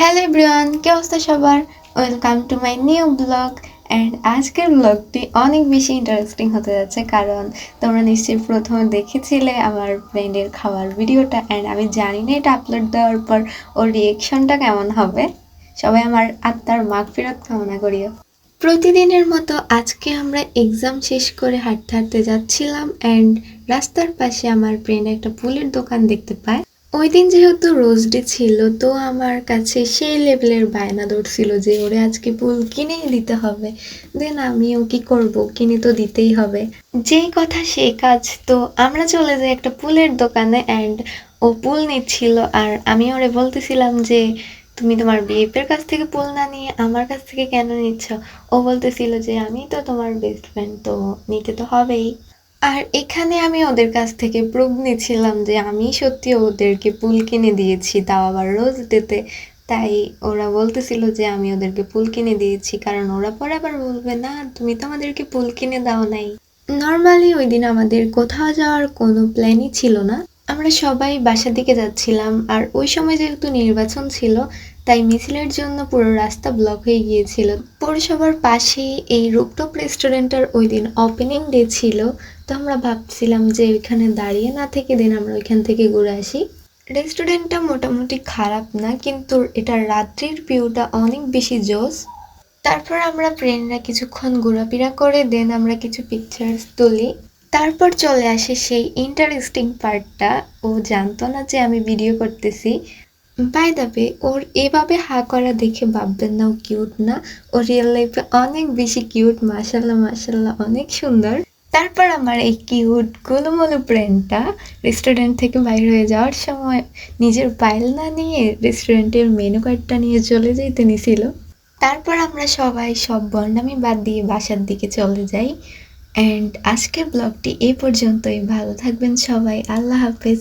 Hello everyone, কি অবস্থা সবার? Welcome to my new blog. And আজকের ব্লগটি অনেক বেশি ইন্টারেস্টিং হতে যাচ্ছে, কারণ তোমরা নিশ্চয়ই প্রথমে দেখেছিলে আমার ফ্রেন্ডের খাওয়ার ভিডিওটা। অ্যান্ড আমি জানি না এটা আপলোড দেওয়ার পর ওর রিয়েকশনটা কেমন হবে। সবাই আমার আত্মার মাগফিরাত কামনা করিও। প্রতিদিনের মতো আজকে আমরা এক্সাম শেষ করে হাঁটতে হাঁটতে যাচ্ছিলাম, অ্যান্ড রাস্তার পাশে আমার ফ্রেন্ড একটা ফুলের দোকান দেখতে পায়। ওই দিন যেহেতু রোজ ডে ছিল, তো আমার কাছে সেই লেভেলের বায়না ধরছিল যে ওরে আজকে ফুল কিনেই দিতে হবে। দেন আমিও কি করব, কিনে তো দিতেই হবে। যেই কথা সেই কাজ, তো আমরা চলে যাই একটা ফুলের দোকানে। অ্যান্ড ও ফুল নিচ্ছিল, আর আমি ওরে বলতেছিলাম যে তুমি তোমার বিএফের কাছ থেকে ফুল না নিয়ে আমার কাছ থেকে কেন নিচ্ছ? ও বলতেছিল যে আমি তো তোমার বেস্ট ফ্রেন্ড, তো নিতে তো হবেই। আর এখানে আমি ওদের কাছ থেকে প্রুফ নিচ্ছিলাম যে আমি সত্যি ওদেরকে ফুল কিনে দিয়েছি, তাও আবার রোজ ডেতে। তাই ওরা বলতেছিল যে আমি ওদেরকে ফুল কিনে দিয়েছি, কারণ ওরা পরে আবার বলবে না তুমি তো আমাদেরকে ফুল কিনে দাও নাই। নর্মালি ওই দিন আমাদের কোথাও যাওয়ার কোনো প্ল্যানই ছিল না। আমরা সবাই বাসার দিকে যাচ্ছিলাম, আর ওই সময় যেহেতু নির্বাচন ছিল, তাই মিছিলের জন্য পুরো রাস্তা ব্লক হয়ে গিয়েছিল। পৌরসভার পাশেই এই রুপটপ রেস্টুরেন্টের ওই দিন ওপেনিং ডে ছিল, তো আমরা ভাবছিলাম যে ওইখানে দাঁড়িয়ে না থেকে দিন আমরা ওইখান থেকে ঘুরে আসি। রেস্টুরেন্টটা মোটামুটি খারাপ না, কিন্তু এটার রাত্রির ভিউটা অনেক বেশি জোস। তারপর আমরা ফ্রেন্ডরা কিছুক্ষণ ঘোরাফেরা করে দেন আমরা কিছু পিকচার্স তুলি। তারপর চলে আসে সেই ইন্টারেস্টিং পার্টটা। ও জানতো না যে আমি ভিডিও করতেছি। বাই দ্য ওয়ে, ওর এভাবে হা করা দেখে ভাববেন না ও কিউট না। ও রিয়েল লাইফে অনেক বেশি কিউট, মাশাল্লাহ মাশাল্লাহ, অনেক সুন্দর। তারপর আমার এই কিউট গোলুমলু ফ্রেন্ডটা রেস্টুরেন্ট থেকে বাইর হয়ে যাওয়ার সময় নিজের ফাইল না নিয়ে রেস্টুরেন্টের মেনু কার্ডটা নিয়ে চলে যেতে নিছিল। তারপর আমরা সবাই সব বন্ডামি বাদ দিয়ে বাসার দিকে চলে যাই। অ্যান্ড আজকের ব্লগটি এই পর্যন্তই। ভালো থাকবেন সবাই, আল্লাহ হাফেজ।